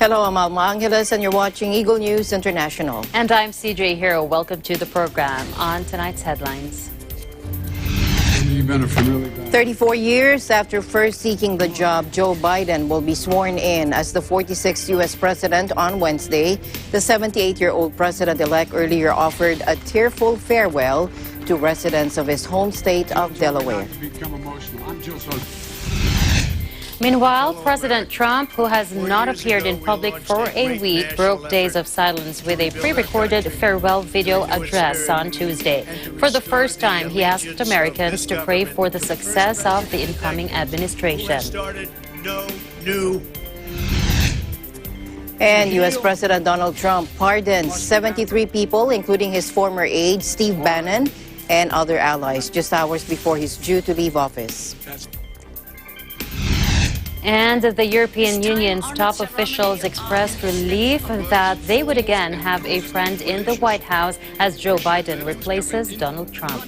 Hello, I'm Alma Angeles, and you're watching Eagle News International. And I'm CJ Hero. Welcome to the program. On tonight's headlines. 34 years after first seeking the job, Joe Biden will be sworn in as the 46th U.S. president on Wednesday. The 78-year-old president-elect earlier offered a tearful farewell to residents of his home state of Delaware. Meanwhile, President Trump, who has not appeared in public for a week, broke days of silence with a pre-recorded farewell video address on Tuesday. For the first time, he asked Americans to pray for the success of the incoming administration. And U.S. President Donald Trump pardons 73 people, including his former aide, Steve Bannon, and other allies, just hours before he's due to leave office. And the European Union's top officials expressed relief that they would again have a friend in the White House as Joe Biden replaces Donald Trump.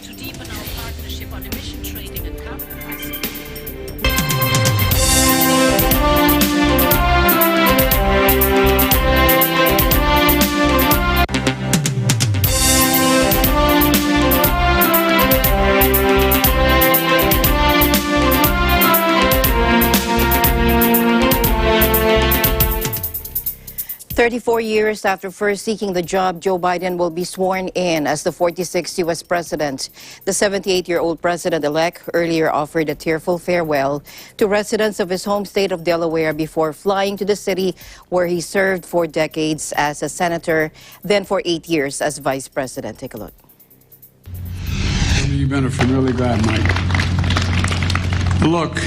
34 years after first seeking the job, Joe Biden will be sworn in as the 46th U.S. president. The 78-year-old president-elect earlier offered a tearful farewell to residents of his home state of Delaware before flying to the city where he served for decades as a senator, then for 8 years as vice president. Take a look. You've been a really bad night. Look,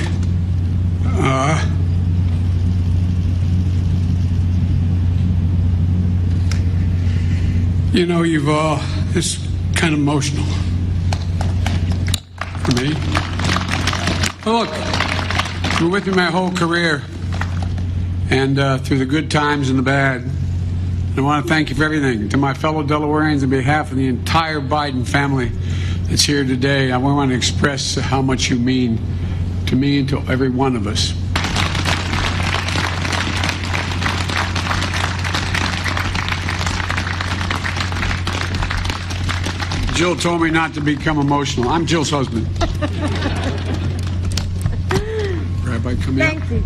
you know, it's kind of emotional for me. But look, you were with me my whole career, and through the good times and the bad. I want to thank you for everything. To my fellow Delawareans, on behalf of the entire Biden family that's here today, I want to express how much you mean to me and to every one of us. Jill told me not to become emotional. I'm Jill's husband. Rabbi, come here. Thank you.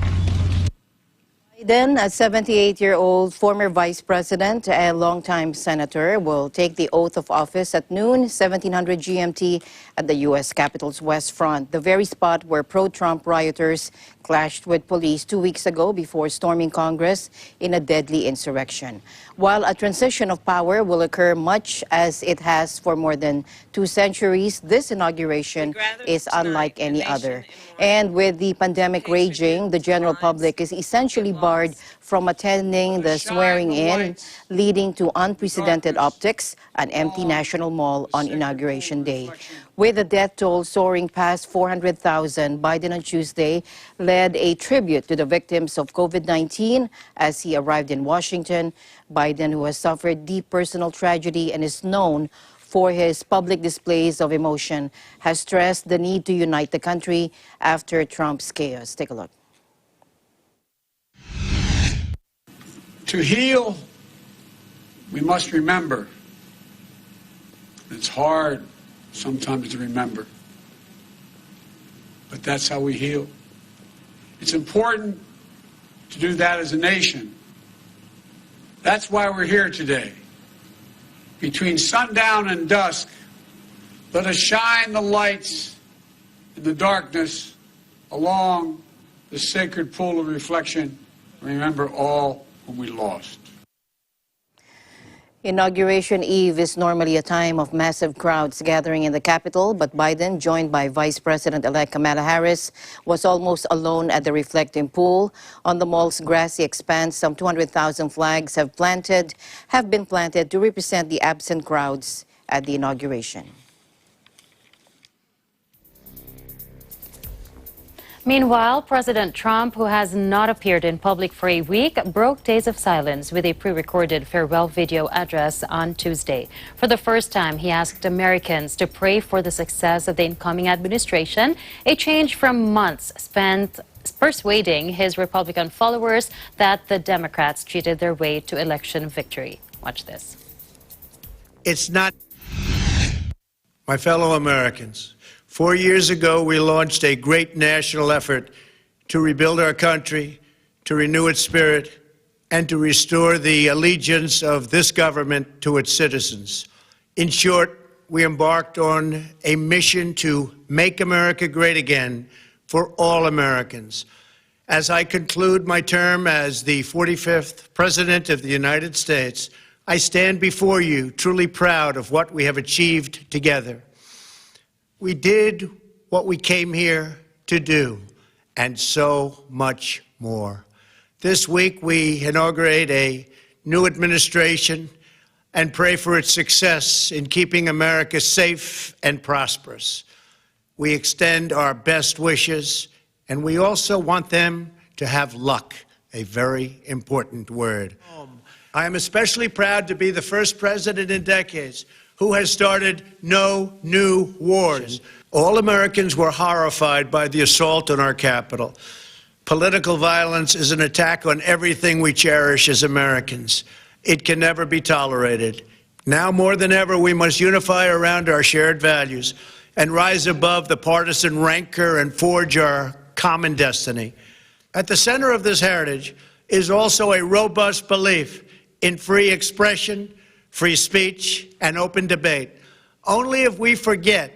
Biden, a 78-year-old former vice president and longtime senator, will take the oath of office at noon, 1700 GMT, at the U.S. Capitol's West Front, the very spot where pro-Trump rioters clashed with police 2 weeks ago before storming Congress in a deadly insurrection. While a transition of power will occur much as it has for more than 2 centuries, this inauguration is unlike any other. And with the pandemic raging, the general public is essentially barred from attending the swearing-in, leading to unprecedented optics, an empty National Mall on Inauguration Day. With the death toll soaring past 400,000, Biden on Tuesday led a tribute to the victims of COVID-19 as he arrived in Washington. Biden, who has suffered deep personal tragedy and is known for his public displays of emotion, has stressed the need to unite the country after Trump's chaos. Take a look. To heal, we must remember. It's hard sometimes to remember, but that's how we heal. It's important to do that as a nation. That's why we're here today. Between sundown and dusk, let us shine the lights in the darkness along the sacred pool of reflection. Remember all whom we lost. Inauguration Eve is normally a time of massive crowds gathering in the Capitol, but Biden, joined by Vice President-elect Kamala Harris, was almost alone at the reflecting pool. On the mall's grassy expanse, some 200,000 flags have been planted to represent the absent crowds at the inauguration. Meanwhile, President Trump, who has not appeared in public for a week, broke days of silence with a pre-recorded farewell video address on Tuesday. For the first time, he asked Americans to pray for the success of the incoming administration, a change from months spent persuading his Republican followers that the Democrats cheated their way to election victory. Watch this. It's not. My fellow Americans, 4 years ago, we launched a great national effort to rebuild our country, to renew its spirit, and to restore the allegiance of this government to its citizens. In short, we embarked on a mission to make America great again for all Americans. As I conclude my term as the 45th President of the United States, I stand before you truly proud of what we have achieved together. We did what we came here to do, and so much more. This week, we inaugurate a new administration and pray for its success in keeping America safe and prosperous. We extend our best wishes, and we also want them to have luck, a very important word. I am especially proud to be the first president in decades who has started no new wars. All Americans were horrified by the assault on our Capitol. Political violence is an attack on everything we cherish as Americans. It can never be tolerated. Now more than ever, we must unify around our shared values and rise above the partisan rancor and forge our common destiny. At the center of this heritage is also a robust belief in free expression, free speech, and open debate. Only if we forget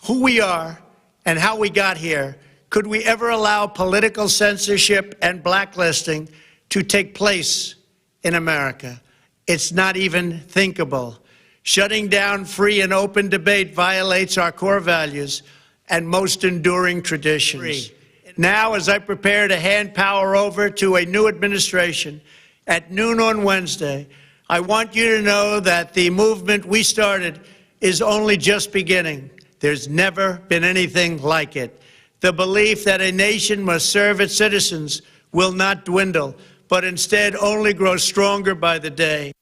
who we are and how we got here could we ever allow political censorship and blacklisting to take place in America. It's not even thinkable. Shutting down free and open debate violates our core values and most enduring traditions. Now, as I prepare to hand power over to a new administration at noon on Wednesday, I want you to know that the movement we started is only just beginning. There's never been anything like it. The belief that a nation must serve its citizens will not dwindle, but instead only grow stronger by the day.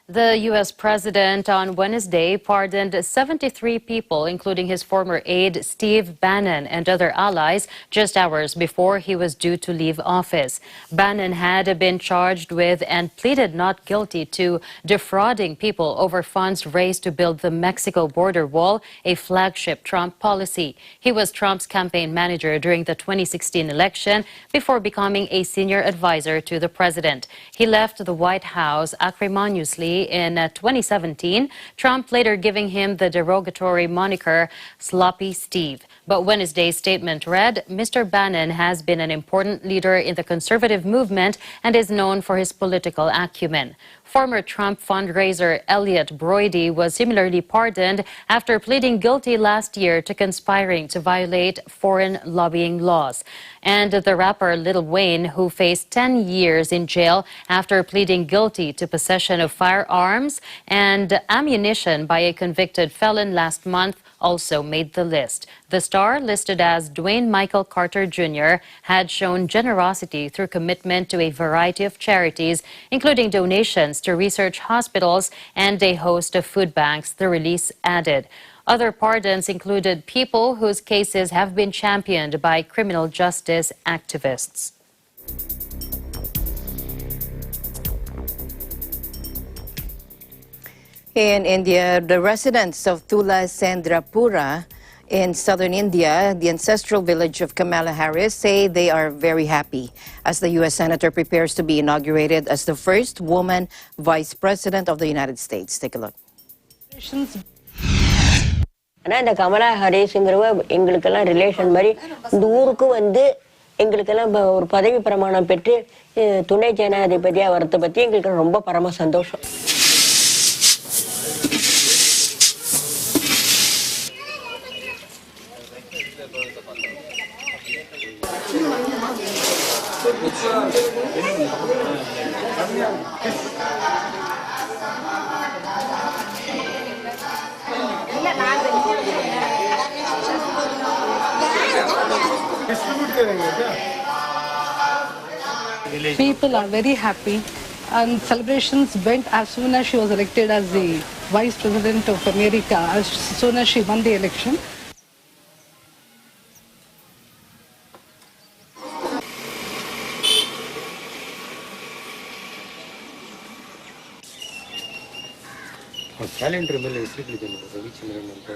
The U.S. president on Wednesday pardoned 73 people, including his former aide Steve Bannon and other allies, just hours before he was due to leave office. Bannon had been charged with and pleaded not guilty to defrauding people over funds raised to build the Mexico border wall, a flagship Trump policy. He was Trump's campaign manager during the 2016 election before becoming a senior advisor to the president. He left the White House acrimoniously in 2017, Trump later giving him the derogatory moniker Sloppy Steve. But Wednesday's statement read, Mr. Bannon has been an important leader in the conservative movement and is known for his political acumen. Former Trump fundraiser Elliot Broidy was similarly pardoned after pleading guilty last year to conspiring to violate foreign lobbying laws. And the rapper Lil Wayne, who faced 10 years in jail after pleading guilty to possession of firearms and ammunition by a convicted felon last month, also made the list. The star, listed as Dwayne Michael Carter Jr., had shown generosity through commitment to a variety of charities, including donations to research hospitals and a host of food banks, the release added. Other pardons included people whose cases have been championed by criminal justice activists. In India, the residents of Tula Sendrapura in southern India, the ancestral village of Kamala Harris, say they are very happy as the U.S. Senator prepares to be inaugurated as the first woman Vice President of the United States. Take a look. இந்த கமலா ஹாரிஸ்ங்கிறவ எங்களுக்கெல்லாம் relation மாதிரி இந்த ஊருக்கு வந்து எங்களுக்கெல்லாம் ஒரு பதவி பிரமாணம் பெற்று துணை ஜனாதிபதியா வரத பத்தி எங்களுக்கு ரொம்ப பரம சந்தோஷம். People are very happy and celebrations went as soon as she was elected as the Vice President of America, as soon as she won the election. Calendar ಮೇಲೆ ಹೆಸರುಗಳಿದೆ ನೋಡಿ, ರವಿಚಂದ್ರನ್ ಅಂತ.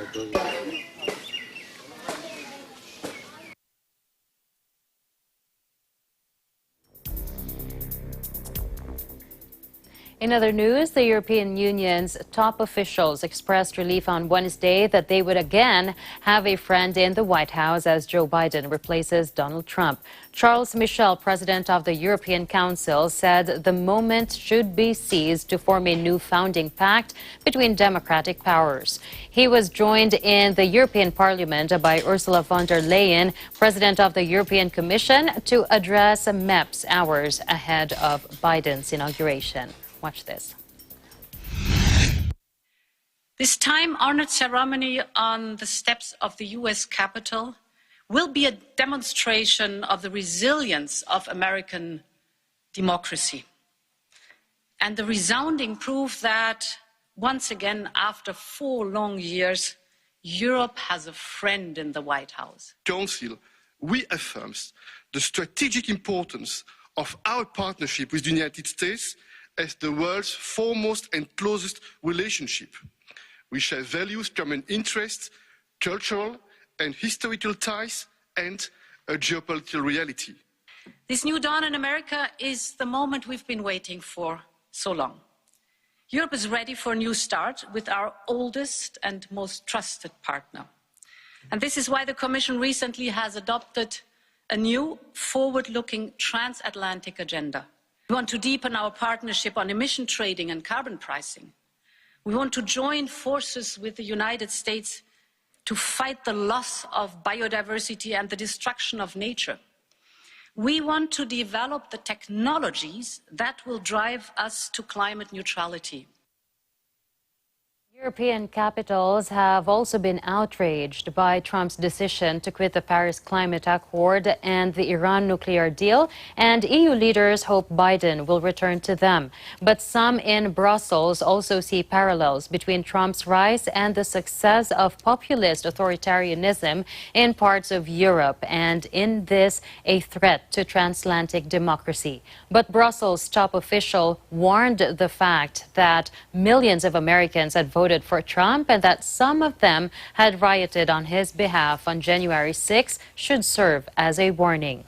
In other news, the European Union's top officials expressed relief on Wednesday that they would again have a friend in the White House as Joe Biden replaces Donald Trump. Charles Michel, president of the European Council, said the moment should be seized to form a new founding pact between democratic powers. He was joined in the European Parliament by Ursula von der Leyen, president of the European Commission, to address MEP's hours ahead of Biden's inauguration. Watch this. This time-honored ceremony on the steps of the U.S. Capitol will be a demonstration of the resilience of American democracy and the resounding proof that, once again, after 4 long years, Europe has a friend in the White House. Council reaffirms the strategic importance of our partnership with the United States as the world's foremost and closest relationship. We share values, common interests, cultural and historical ties, and a geopolitical reality. This new dawn in America is the moment we've been waiting for so long. Europe is ready for a new start with our oldest and most trusted partner. And this is why the Commission recently has adopted a new forward-looking transatlantic agenda. We want to deepen our partnership on emission trading and carbon pricing. We want to join forces with the United States to fight the loss of biodiversity and the destruction of nature. We want to develop the technologies that will drive us to climate neutrality. European capitals have also been outraged by Trump's decision to quit the Paris Climate Accord and the Iran nuclear deal, and EU leaders hope Biden will return to them. But some in Brussels also see parallels between Trump's rise and the success of populist authoritarianism in parts of Europe, and in this, a threat to transatlantic democracy. But Brussels' top official warned the fact that millions of Americans had voted for Trump and that some of them had rioted on his behalf on January 6 should serve as a warning.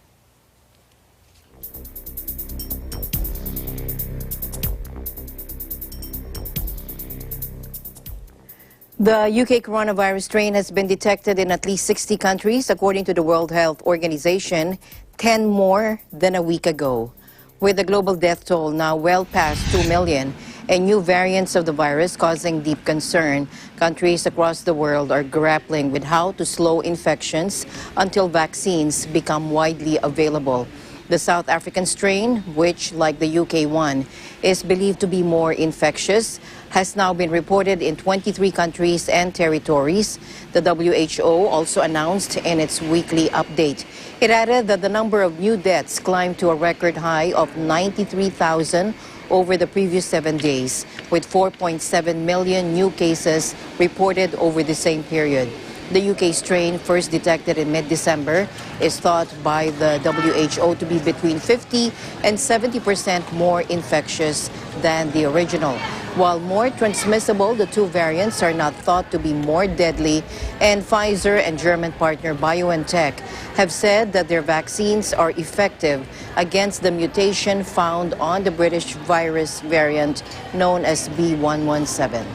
The UK coronavirus strain has been detected in at least 60 countries, according to the World Health Organization, 10 more than a week ago. With the global death toll now well past 2 million and new variants of the virus causing deep concern, countries across the world are grappling with how to slow infections until vaccines become widely available. The South African strain, which, like the UK one, is believed to be more infectious, has now been reported in 23 countries and territories. The WHO also announced in its weekly update. It added that the number of new deaths climbed to a record high of 93,000 over the previous 7 days, with 4.7 million new cases reported over the same period. The UK strain, first detected in mid-December, is thought by the WHO to be between 50 and 70% more infectious than the original. While more transmissible, the two variants are not thought to be more deadly, and Pfizer and German partner BioNTech have said that their vaccines are effective against the mutation found on the British virus variant known as B.1.1.7.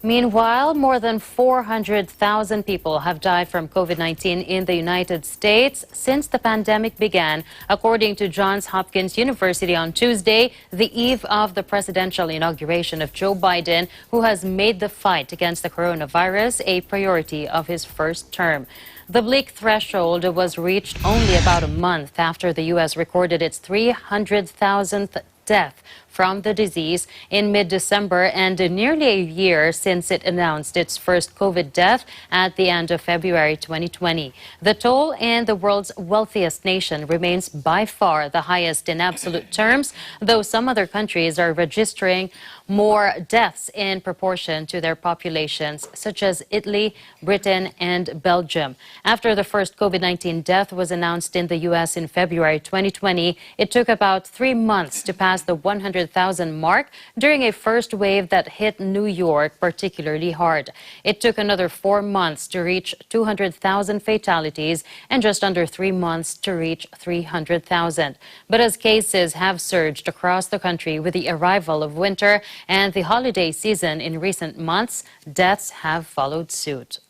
Meanwhile, more than 400,000 people have died from COVID-19 in the United States since the pandemic began, according to Johns Hopkins University on Tuesday, the eve of the presidential inauguration of Joe Biden, who has made the fight against the coronavirus a priority of his first term. The bleak threshold was reached only about a month after the U.S. recorded its 300,000th death from the disease in mid-December and nearly a year since it announced its first COVID death at the end of February 2020. The toll in the world's wealthiest nation remains by far the highest in absolute terms, though some other countries are registering more deaths in proportion to their populations, such as Italy, Britain, and Belgium. After the first COVID-19 death was announced in the U.S. in February 2020, it took about 3 months to pass the 100,000 mark during a first wave that hit New York particularly hard. It took another 4 months to reach 200,000 fatalities and just under 3 months to reach 300,000. But as cases have surged across the country with the arrival of winter and the holiday season in recent months, deaths have followed suit.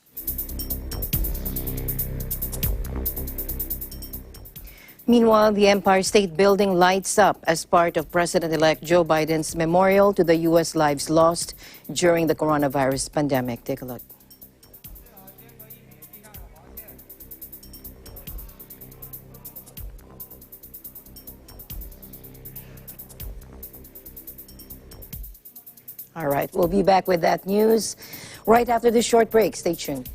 Meanwhile, the Empire State Building lights up as part of President-elect Joe Biden's memorial to the U.S. lives lost during the coronavirus pandemic. Take a look. All right, we'll be back with that news right after this short break. Stay tuned.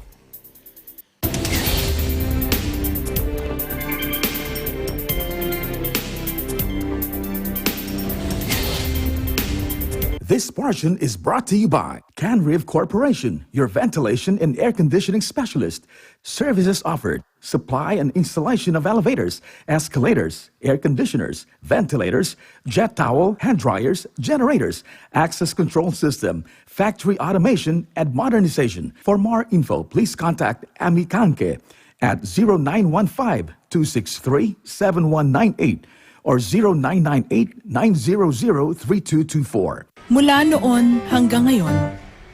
This portion is brought to you by Canriv Corporation, your ventilation and air conditioning specialist. Services offered: supply and installation of elevators, escalators, air conditioners, ventilators, jet towel, hand dryers, generators, access control system, factory automation, and modernization. For more info, please contact Ami Kanke at 0915-263-7198 or 0998-900-3224. Mula noon hanggang ngayon,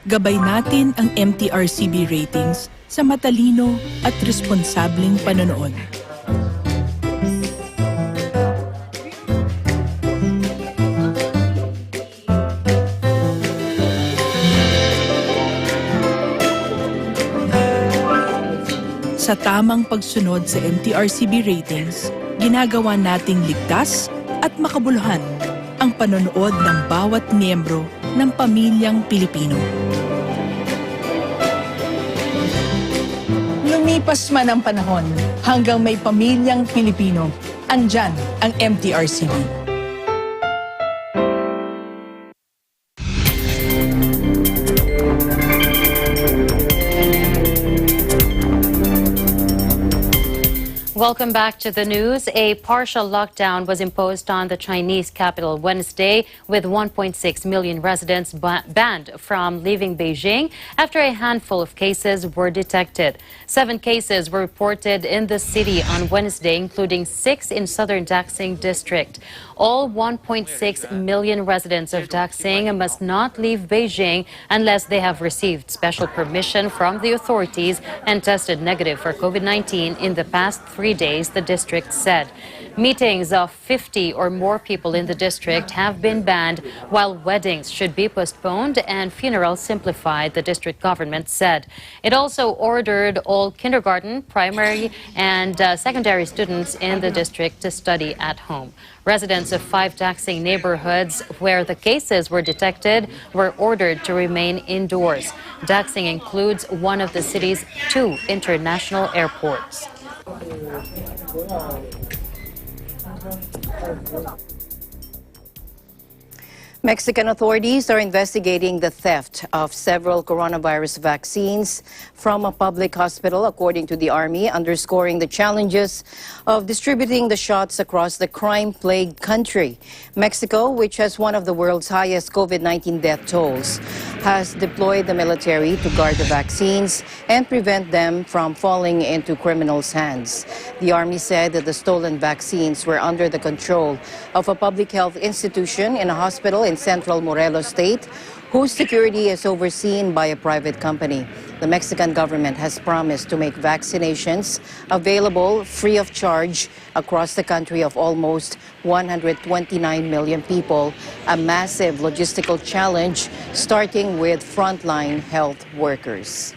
gabay natin ang MTRCB ratings sa matalino at responsableng panonood. Sa tamang pagsunod sa MTRCB ratings, ginagawa nating ligtas at makabuluhan ang panonood ng bawat miyembro ng pamilyang Pilipino. Lumipas man ang panahon, hanggang may pamilyang Pilipino, andyan ang MTRCB. Welcome back to the news. A partial lockdown was imposed on the Chinese capital Wednesday, with 1.6 million residents banned from leaving Beijing after a handful of cases were detected. 7 cases were reported in the city on Wednesday, including 6 in southern Daxing district. All 1.6 million residents of Daxing must not leave Beijing unless they have received special permission from the authorities and tested negative for COVID-19 in the past 3 days, the district said. Meetings of 50 or more people in the district have been banned, while weddings should be postponed and funerals simplified, the district government said. It also ordered all kindergarten, primary, and secondary students in the district to study at home. Residents of 5 Daxing neighborhoods where the cases were detected were ordered to remain indoors. Daxing includes one of the city's 2 international airports. Mexican authorities are investigating the theft of several coronavirus vaccines from a public hospital, according to the Army, underscoring the challenges of distributing the shots across the crime-plagued country. Mexico, which has one of the world's highest COVID-19 death tolls, has deployed the military to guard the vaccines and prevent them from falling into criminals' hands. The Army said that the stolen vaccines were under the control of a public health institution in a hospital in central Morelos State, whose security is overseen by a private company. The Mexican government has promised to make vaccinations available free of charge across the country of almost 129 million people, a massive logistical challenge starting with frontline health workers.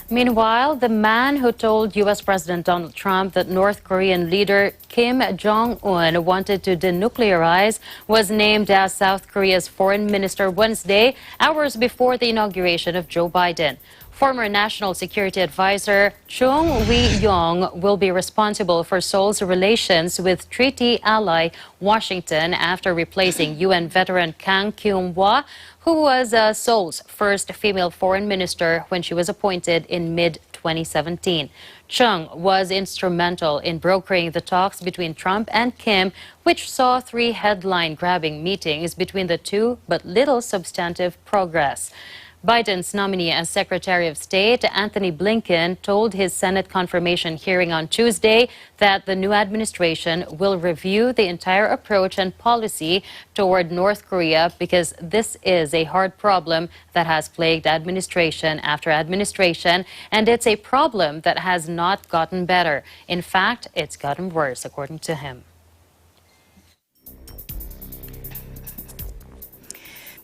Meanwhile, the man who told U.S. President Donald Trump that North Korean leader Kim Jong-un wanted to denuclearize, was named as South Korea's foreign minister Wednesday, hours before the inauguration of Joe Biden. Former National Security Advisor Chung Wi-yong will be responsible for Seoul's relations with treaty ally Washington after replacing UN veteran Kang Kyung-hwa, who was Seoul's first female foreign minister when she was appointed in mid-2017. Chung was instrumental in brokering the talks between Trump and Kim, which saw 3 headline-grabbing meetings between the two, but little substantive progress. Biden's nominee as Secretary of State, Anthony Blinken, told his Senate confirmation hearing on Tuesday that the new administration will review the entire approach and policy toward North Korea because this is a hard problem that has plagued administration after administration, and it's a problem that has not gotten better. In fact, it's gotten worse, according to him.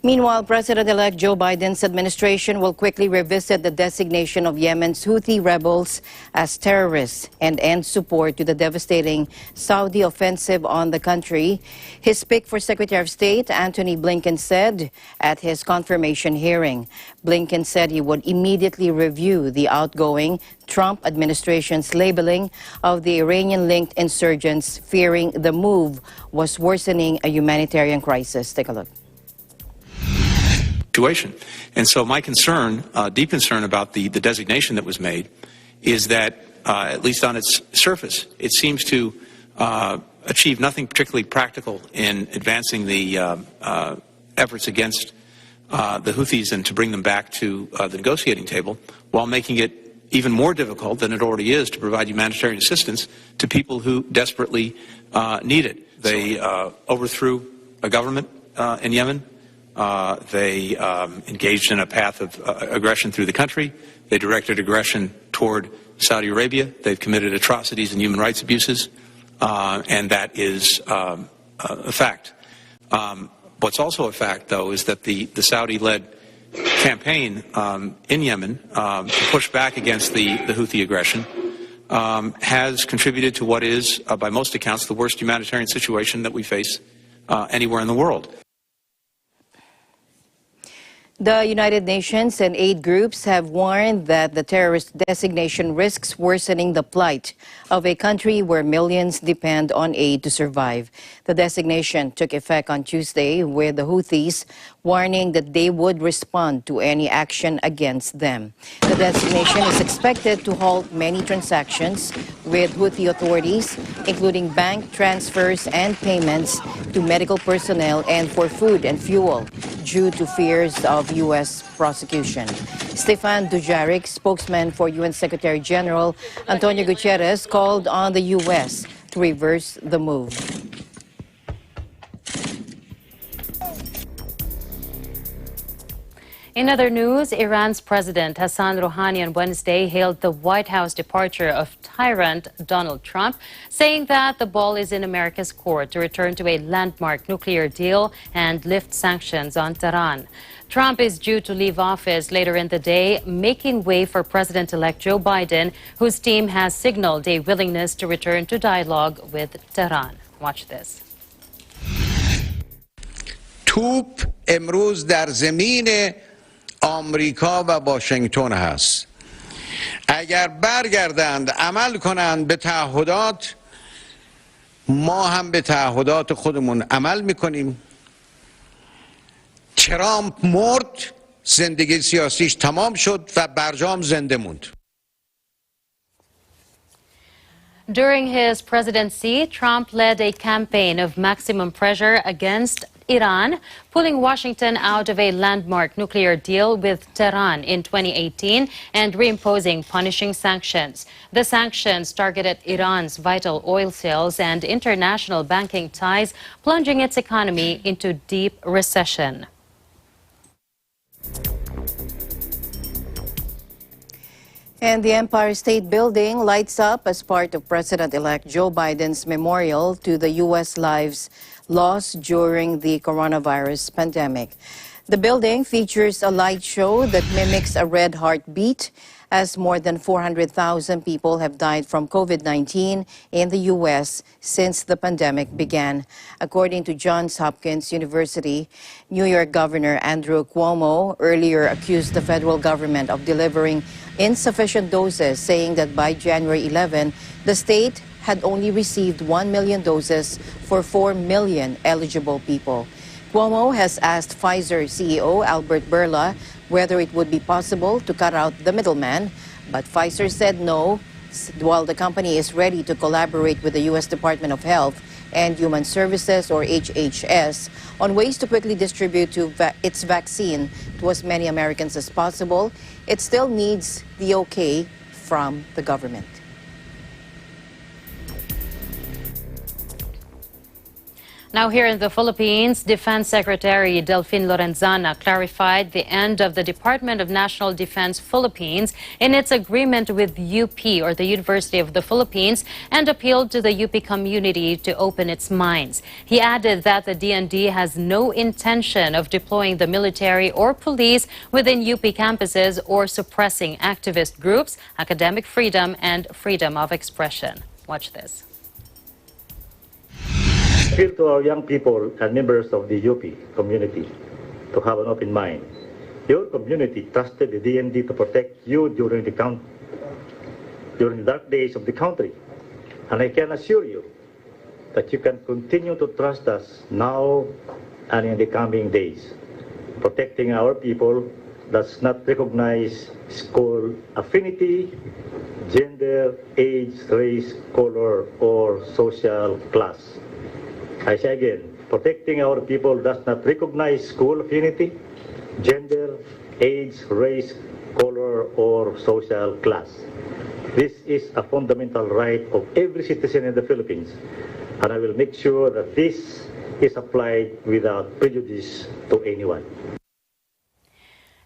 Meanwhile, President-elect Joe Biden's administration will quickly revisit the designation of Yemen's Houthi rebels as terrorists and end support to the devastating Saudi offensive on the country. His pick for Secretary of State, Antony Blinken, said at his confirmation hearing. Blinken said he would immediately review the outgoing Trump administration's labeling of the Iranian-linked insurgents, fearing the move was worsening a humanitarian crisis. Take a look. Situation. And so my concern, deep concern about the designation that was made is that, at least on its surface, it seems to achieve nothing particularly practical in advancing the efforts against the Houthis and to bring them back to the negotiating table, while making it even more difficult than it already is to provide humanitarian assistance to people who desperately need it. They overthrew a government in Yemen. They engaged in a path of aggression through the country. They directed aggression toward Saudi Arabia. They've committed atrocities and human rights abuses, and that is a fact. What's also a fact, though, is that the Saudi-led campaign in Yemen to push back against the Houthi aggression has contributed to what is, by most accounts, the worst humanitarian situation that we face anywhere in the world. The United Nations and aid groups have warned that the terrorist designation risks worsening the plight of a country where millions depend on aid to survive. The designation took effect on Tuesday, with the Houthis warning that they would respond to any action against them. The designation is expected to halt many transactions with Houthi authorities, including bank transfers and payments to medical personnel and for food and fuel, due to fears of U.S. prosecution. Stefan Dujarric, spokesman for UN Secretary General Antonio Guterres, called on the U.S. to reverse the move. In other news, Iran's President Hassan Rouhani on Wednesday hailed the White House departure of tyrant Donald Trump, saying that the ball is in America's court to return to a landmark nuclear deal and lift sanctions on Tehran. Trump is due to leave office later in the day, making way for President-elect Joe Biden, whose team has signaled a willingness to return to dialogue with Tehran. Watch this. توپ امروز در زمین آمریکا و واشنگتن هست. اگر برگردند عمل کنند به تعهدات، ما هم به تعهدات خودمون عمل میکنیم. ترامپ مرد، زندگی سیاسیش تمام شد و برجام زنده موند. During his presidency, Trump led a campaign of maximum pressure against Iran, pulling Washington out of a landmark nuclear deal with Tehran in 2018 and reimposing punishing sanctions. The sanctions targeted Iran's vital oil sales and international banking ties, plunging its economy into deep recession. And the Empire State Building lights up as part of President-elect Joe Biden's memorial to the U.S. lives lost during the coronavirus pandemic. The building features a light show that mimics a red heartbeat, as more than 400,000 people have died from COVID-19 in the U.S. since the pandemic began. According to Johns Hopkins University, New York Governor Andrew Cuomo earlier accused the federal government of delivering insufficient doses, saying that by January 11, the state had only received 1 million doses for 4 million eligible people. Cuomo has asked Pfizer CEO Albert Bourla whether it would be possible to cut out the middleman, but Pfizer said no, while the company is ready to collaborate with the U.S. Department of Health and Human Services, or HHS, on ways to quickly distribute its vaccine to as many Americans as possible. It still needs the okay from the government. Now here in the Philippines, Defense Secretary Delfin Lorenzana clarified the end of the Department of National Defense Philippines in its agreement with UP, or the University of the Philippines, and appealed to the UP community to open its minds. He added that the DND has no intention of deploying the military or police within UP campuses or suppressing activist groups, academic freedom, and freedom of expression. Watch this. Appeal to our young people and members of the UP community to have an open mind. Your community trusted the DND to protect you during the dark days of the country. And I can assure you that you can continue to trust us now and in the coming days. Protecting our people does not recognize school affinity, gender, age, race, color, or social class. I say again, protecting our people does not recognize school affinity, gender, age, race, color, or social class. This is a fundamental right of every citizen in the Philippines, and I will make sure that this is applied without prejudice to anyone.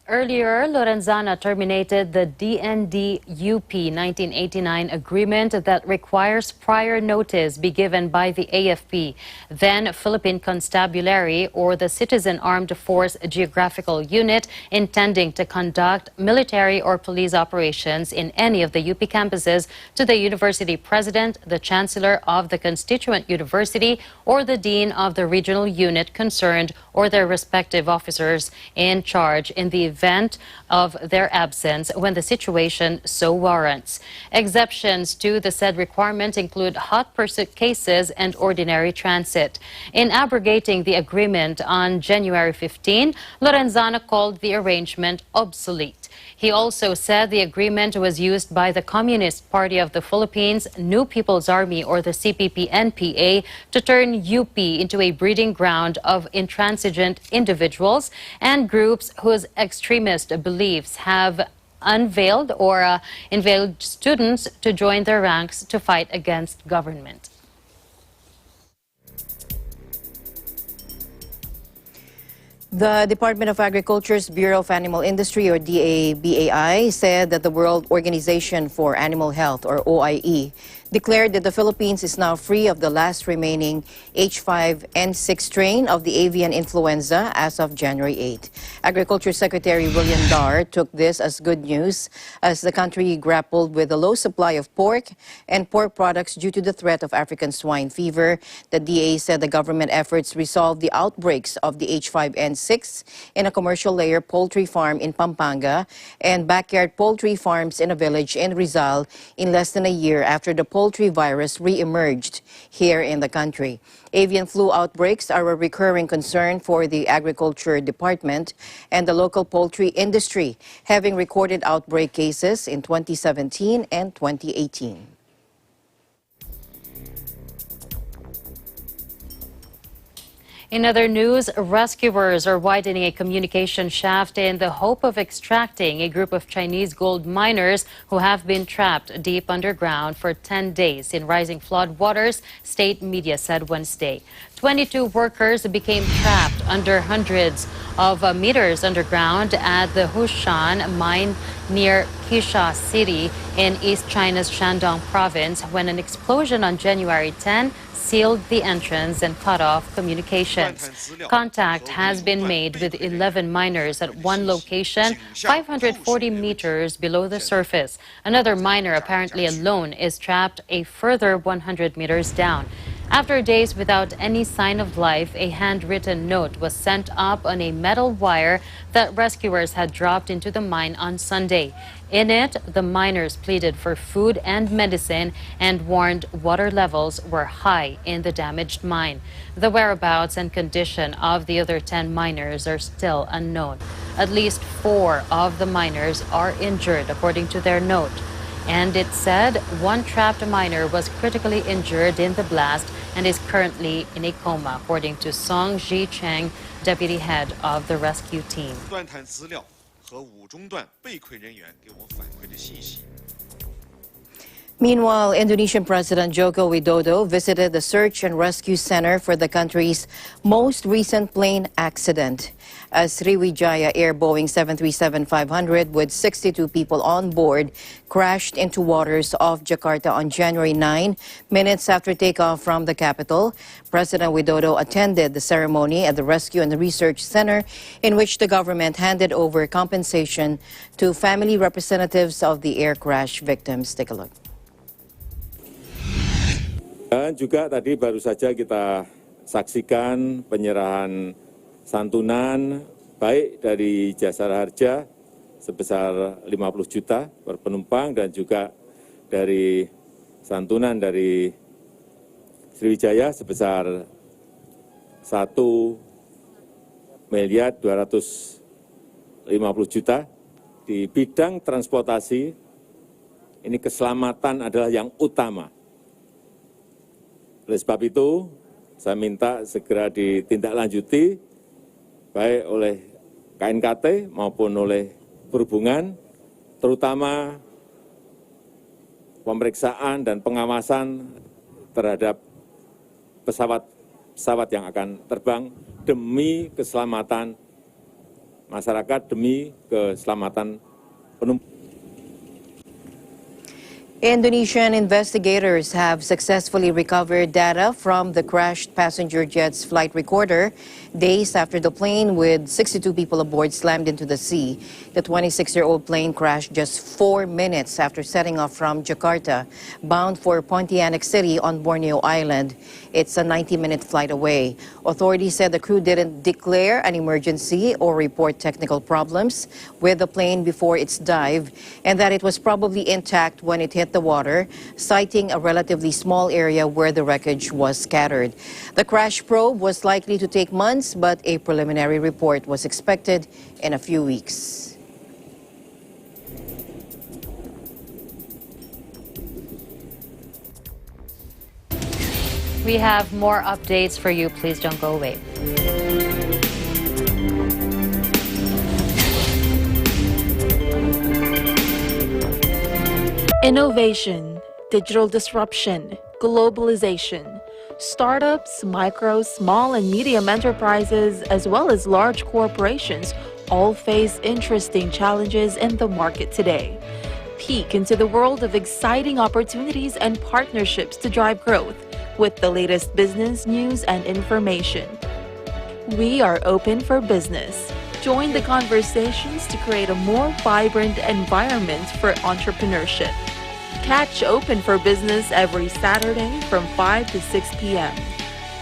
Earlier, Lorenzana terminated the DND-UP 1989 agreement that requires prior notice be given by the AFP, then Philippine Constabulary, or the Citizen Armed Force Geographical Unit, intending to conduct military or police operations in any of the UP campuses, to the university president, the chancellor of the constituent university, or the dean of the regional unit concerned, or their respective officers in charge in the event of their absence when the situation so warrants. Exceptions to the said requirement include hot pursuit cases and ordinary transit. In abrogating the agreement on January 15, Lorenzana called the arrangement obsolete. He also said the agreement was used by the Communist Party of the Philippines, New People's Army, or the CPP-NPA, to turn UP into a breeding ground of intransigent individuals and groups whose extremist beliefs have unveiled or inveigled students to join their ranks to fight against government. The Department of Agriculture's Bureau of Animal Industry, or DABAI, said that the World Organization for Animal Health, or OIE, declared that the Philippines is now free of the last remaining H5N6 strain of the avian influenza as of January 8. Agriculture Secretary William Darr took this as good news as the country grappled with a low supply of pork and pork products due to the threat of African swine fever. The DA said the government efforts resolved the outbreaks of the H5N6 in a commercial layer poultry farm in Pampanga and backyard poultry farms in a village in Rizal in less than a year after the poultry virus re-emerged here in the country. Avian flu outbreaks are a recurring concern for the Agriculture Department and the local poultry industry, having recorded outbreak cases in 2017 and 2018. In other news, rescuers are widening a communication shaft in the hope of extracting a group of Chinese gold miners who have been trapped deep underground for 10 days in rising flood waters, state media said Wednesday. 22 workers became trapped under hundreds of meters underground at the Hushan mine near Qisha City in East China's Shandong province when an explosion on January 10 sealed the entrance and cut off communications. Contact has been made with 11 miners at one location, 540 meters below the surface. Another miner, apparently alone, is trapped a further 100 meters down. After days without any sign of life, a handwritten note was sent up on a metal wire that rescuers had dropped into the mine on Sunday. In it, the miners pleaded for food and medicine and warned water levels were high in the damaged mine. The whereabouts and condition of the other 10 miners are still unknown. At least 4 of the miners are injured, according to their note. And it said one trapped miner was critically injured in the blast and is currently in a coma, according to Song Ji Cheng, deputy head of the rescue team. Meanwhile, Indonesian President Joko Widodo visited the search and rescue center for the country's most recent plane accident. A Sriwijaya Air Boeing 737-500 with 62 people on board crashed into waters off Jakarta on January 9, minutes after takeoff from the capital. President Widodo attended the ceremony at the Rescue and Research Center, in which the government handed over compensation to family representatives of the air crash victims. Take a look. Dan juga tadi baru saja kita saksikan penyerahan santunan baik dari Jasara Harja sebesar 50 juta per penumpang dan juga dari santunan dari Sriwijaya sebesar 1,250 miliar di bidang transportasi. Ini keselamatan adalah yang utama. Oleh sebab itu, saya minta segera ditindaklanjuti baik oleh KNKT maupun oleh Perhubungan, terutama pemeriksaan dan pengawasan terhadap pesawat yang akan terbang demi keselamatan masyarakat, demi keselamatan penumpang. Indonesian investigators have successfully recovered data from the crashed passenger jet's flight recorder days after the plane with 62 people aboard slammed into the sea. The 26-year-old plane crashed just 4 minutes after setting off from Jakarta, bound for Pontianak City on Borneo Island. It's a 90-minute flight away. Authorities said the crew didn't declare an emergency or report technical problems with the plane before its dive, and that it was probably intact when it hit the water, citing a relatively small area where the wreckage was scattered. The crash probe was likely to take months, but a preliminary report was expected in a few weeks. We have more updates for you. Please don't go away. Innovation, digital disruption, globalization. Startups, micro, small, and medium enterprises, as well as large corporations, all face interesting challenges in the market today. Peek into the world of exciting opportunities and partnerships to drive growth with the latest business news and information. We are open for business. Join the conversations to create a more vibrant environment for entrepreneurship. Catch Open for Business every Saturday from 5 to 6 p.m.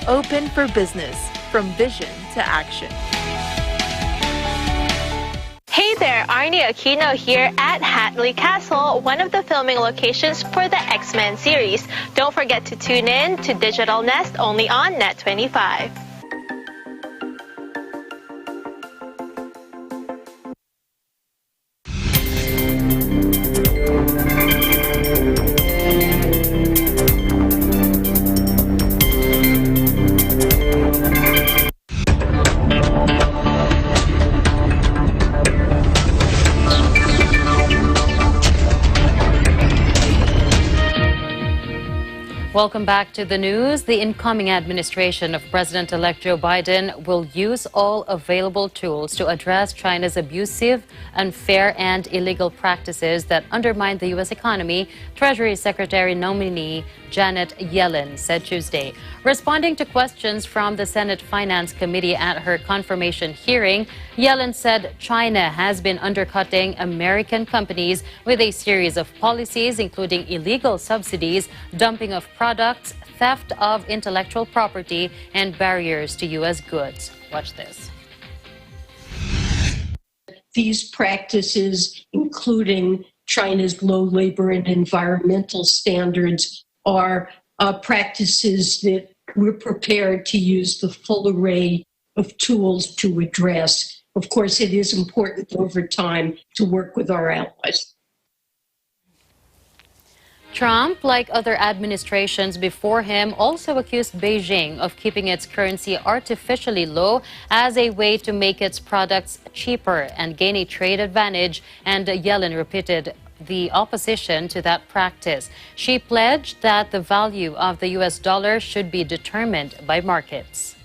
Open for Business, from vision to action. Hey there, Arnie Aquino here at Hatley Castle, one of the filming locations for the X-Men series. Don't forget to tune in to Digital Nest only on Net25. Welcome back to the news. The incoming administration of President-elect Joe Biden will use all available tools to address China's abusive, unfair, and illegal practices that undermine the U.S. economy, Treasury Secretary nominee Janet Yellen said Tuesday. Responding to questions from the Senate Finance Committee at her confirmation hearing, Yellen said China has been undercutting American companies with a series of policies, including illegal subsidies, dumping of products, theft of intellectual property, and barriers to U.S. goods. Watch this. These practices, including China's low labor and environmental standards, are practices that we're prepared to use the full array of tools to address. Of course, it is important over time to work with our allies. Trump, like other administrations before him, also accused Beijing of keeping its currency artificially low as a way to make its products cheaper and gain a trade advantage, and Yellen repeated the opposition to that practice. She pledged that the value of the U.S. dollar should be determined by markets.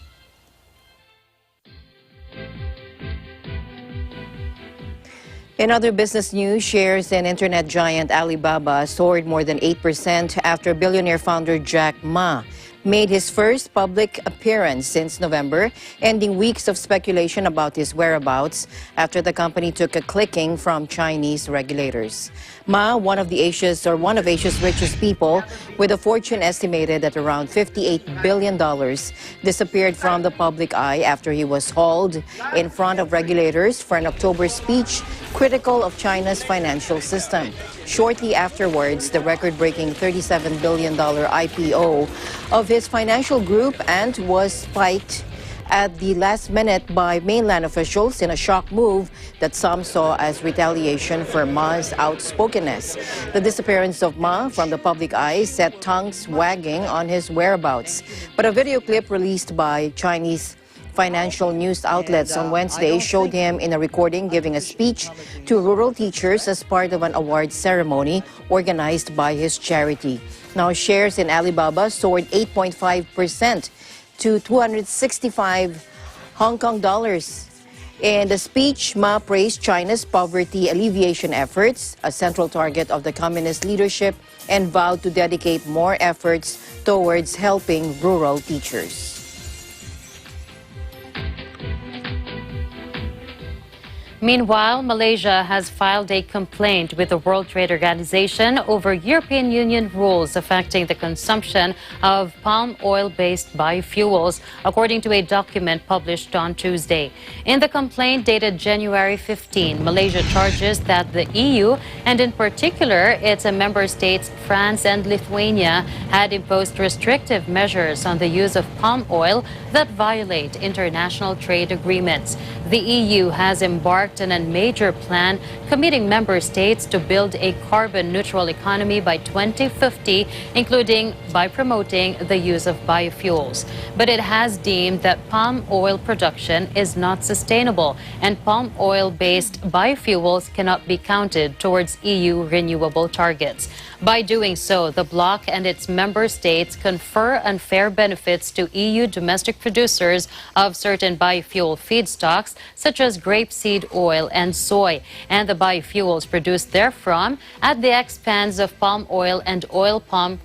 In other business news, shares in internet giant Alibaba soared more than 8% after billionaire founder Jack Ma made his first public appearance since November, ending weeks of speculation about his whereabouts after the company took a clicking from Chinese regulators. Ma, one of Asia's richest people, with a fortune estimated at around $58 billion, disappeared from the public eye after he was hauled in front of regulators for an October speech critical of China's financial system. Shortly afterwards, the record-breaking $37 billion IPO of his financial group and was spiked at the last minute by mainland officials in a shock move that some saw as retaliation for Ma's outspokenness. The disappearance of Ma from the public eye set tongues wagging on his whereabouts. But a video clip released by Chinese financial news outlets on Wednesday showed him in a recording giving a speech to rural teachers as part of an award ceremony organized by his charity. Now, shares in Alibaba soared 8.5% to 265 Hong Kong dollars. In the speech, Ma praised China's poverty alleviation efforts, a central target of the communist leadership, and vowed to dedicate more efforts towards helping rural teachers. Meanwhile, Malaysia has filed a complaint with the World Trade Organization over European Union rules affecting the consumption of palm oil-based biofuels, according to a document published on Tuesday. In the complaint dated January 15, Malaysia charges that the EU, and in particular its member states France and Lithuania, had imposed restrictive measures on the use of palm oil that violate international trade agreements. The EU has embarked on a major plan committing member states to build a carbon-neutral economy by 2050, including by promoting the use of biofuels. But it has deemed that palm oil production is not sustainable, and palm oil-based biofuels cannot be counted towards EU renewable targets. By doing so, the bloc and its member states confer unfair benefits to EU domestic producers of certain biofuel feedstocks, such as grapeseed oil and soy, and the biofuels produced therefrom at the expense of palm oil and oil palm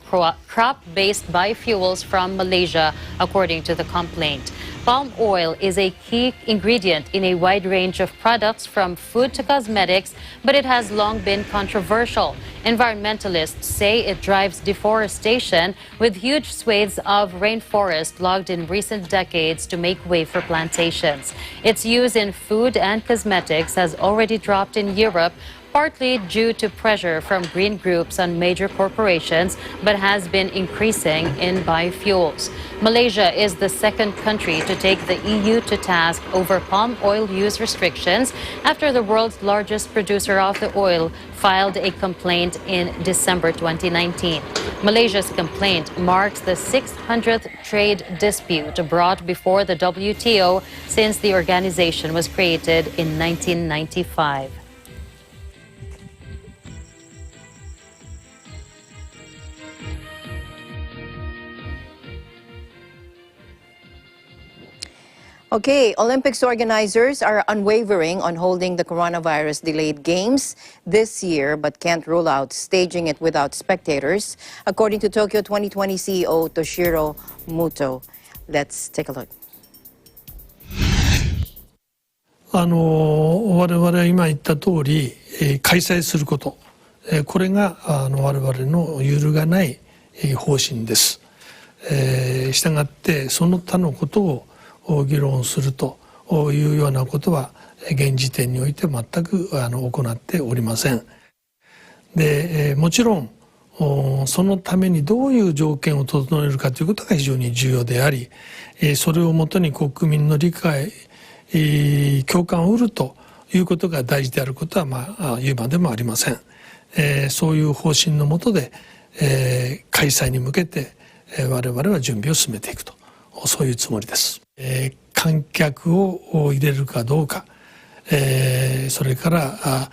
crop-based biofuels from Malaysia, according to the complaint. Palm oil is a key ingredient in a wide range of products from food to cosmetics, but it has long been controversial. Environmentalists say it drives deforestation, with huge swathes of rainforest logged in recent decades to make way for plantations. Its use in food and cosmetics has already dropped in Europe, partly due to pressure from green groups on major corporations, but has been increasing in biofuels. Malaysia is the second country to take the EU to task over palm oil use restrictions after the world's largest producer of the oil filed a complaint in December 2019. Malaysia's complaint marks the 600th trade dispute brought before the WTO since the organization was created in 1995. Okay, Olympics organizers are unwavering on holding the coronavirus-delayed games this year, but can't rule out staging it without spectators, according to Tokyo 2020 CEO Toshiro Muto. Let's take a look. 我々は今言った通り、開催すること、これが我々の揺るがない方針です。したがってその他のことを議論するというようなことは現時点において全く行っておりません。で、もちろんそのためにどういう条件を整えるかということが非常に重要であり、それをもとに国民の理解、共感を得るということが大事であることは言うまでもありません。そういう方針の下で、開催に向けて我々は準備を進めていくと、そういうつもりです。観客を入れるかどうか、それから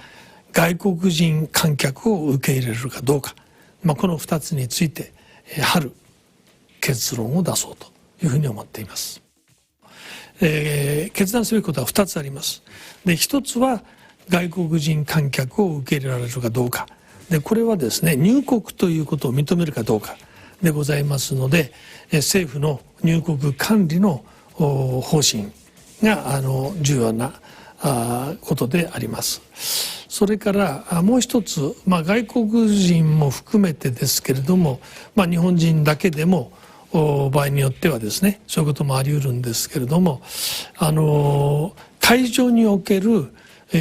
外国人観客を受け入れるかどうか、この2つについて春結論を出そうというふうに思っています。決断すべきことは2つあります。で、1つは外国人観客を受け入れられるかどうかで、これはですね、入国ということを認めるかどうかでございますので、政府の入国管理の方針が重要なことであります。それからもう一つ、外国人も含めてですけれども、日本人だけでも場合によってはですね、そういうこともあり得るんですけれども、会場における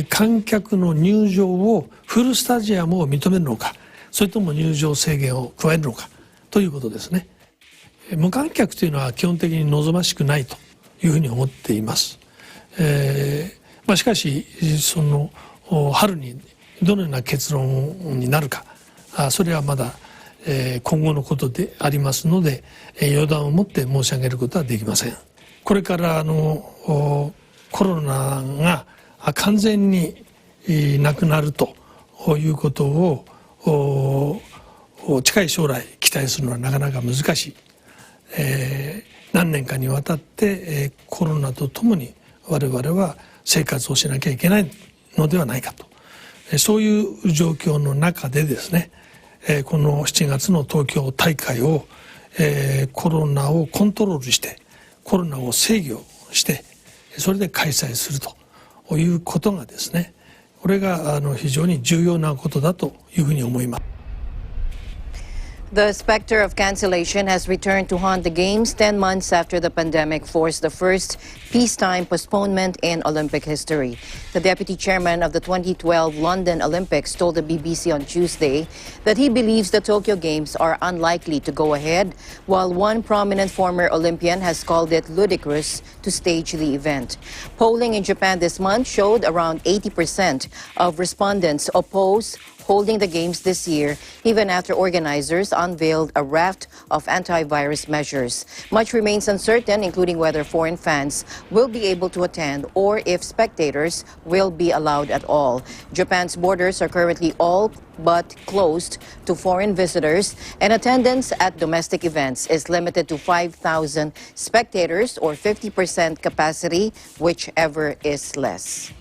観客の入場をフルスタジアムを認めるのか、それとも入場制限を加えるのかということですね。無観客というのは基本的に望ましくないというふうに思っています。しかしその春にどのような結論になるか、それはまだ今後のことでありますので、予断を持って申し上げることはできません。これからコロナが完全になくなるということを近い将来期待するのはなかなか難しい。何年かにわたってコロナとともに我々は生活をしなきゃいけないのではないかと、そういう状況の中でですね、この7月の東京大会を、コロナをコントロールして、コロナを制御して、それで開催するということがですね、これが非常に重要なことだというふうに思います。The specter of cancellation has returned to haunt the Games 10 months after the pandemic forced the first peacetime postponement in Olympic history. The deputy chairman of the 2012 London Olympics told the BBC on Tuesday that he believes the Tokyo Games are unlikely to go ahead, while one prominent former Olympian has called it ludicrous to stage the event. Polling in Japan this month showed around 80% of respondents oppose holding the Games this year, even after organizers unveiled a raft of antivirus measures. Much remains uncertain, including whether foreign fans will be able to attend or if spectators will be allowed at all. Japan's borders are currently all but closed to foreign visitors, and attendance at domestic events is limited to 5,000 spectators or 50% capacity, whichever is less.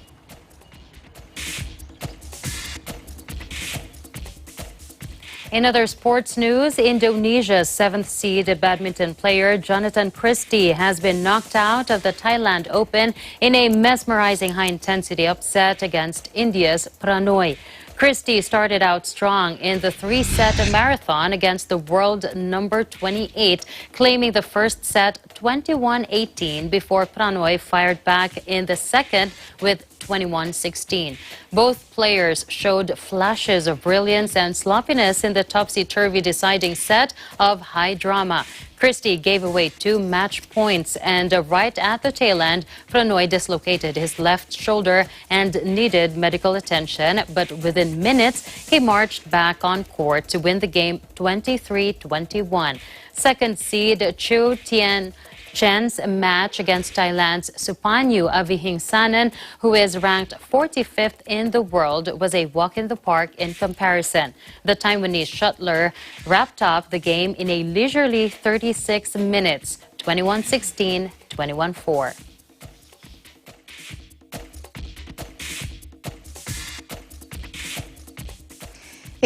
In other sports news, Indonesia's 7th seed badminton player Jonathan Christie has been knocked out of the Thailand Open in a mesmerizing high-intensity upset against India's Pranoy. Christie started out strong in the three-set marathon against the world number 28, claiming the first set 21-18 before Pranoy fired back in the second with 21-16. Both players showed flashes of brilliance and sloppiness in the topsy-turvy deciding set of high drama. Christie gave away 2 match points, and right at the tail end, Pranoy dislocated his left shoulder and needed medical attention. But within minutes, he marched back on court to win the game 23-21. Second seed Chu Tien Chen's match against Thailand's Supanyu Avihingsanan, who is ranked 45th in the world, was a walk in the park in comparison. The Taiwanese shuttler wrapped up the game in a leisurely 36 minutes, 21-16, 21-4.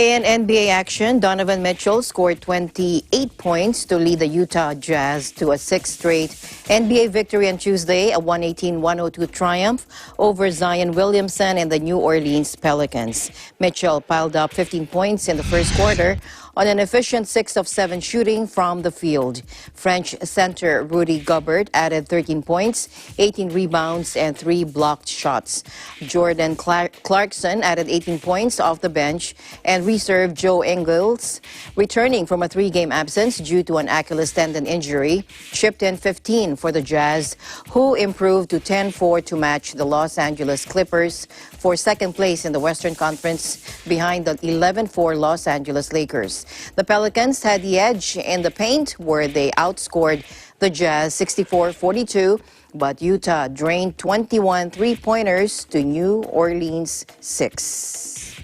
In NBA action, Donovan Mitchell scored 28 points to lead the Utah Jazz to a sixth straight NBA victory on Tuesday, a 118-102 triumph over Zion Williamson and the New Orleans Pelicans. Mitchell piled up 15 points in the first quarter on an efficient 6 of 7 shooting from the field. French center Rudy Gobert added 13 points, 18 rebounds, and 3 blocked shots. Jordan Clarkson added 18 points off the bench, and reserve Joe Ingles, returning from a 3-game absence due to an Achilles tendon injury, chipped in 15 for the Jazz, who improved to 10-4 to match the Los Angeles Clippers for second place in the Western Conference behind the 11-4 Los Angeles Lakers. The Pelicans had the edge in the paint, where they outscored the Jazz 64-42, but Utah drained 21 three-pointers to New Orleans 6.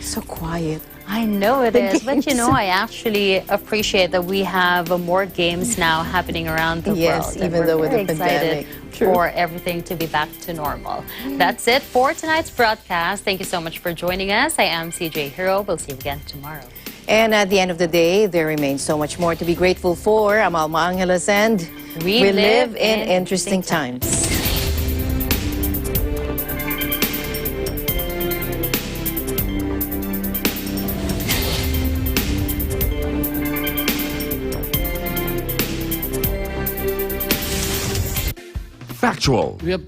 So quiet. I know it is, but you know, I actually appreciate that we have more games now happening around the world. Yes, even though with the pandemic. For everything to be back to normal. That's it for tonight's broadcast. Thank you so much for joining us. I am CJ Hero. We'll see you again tomorrow. And at the end of the day, there remains so much more to be grateful for. I'm Alma Angeles, and we live in interesting times. Factual. We have to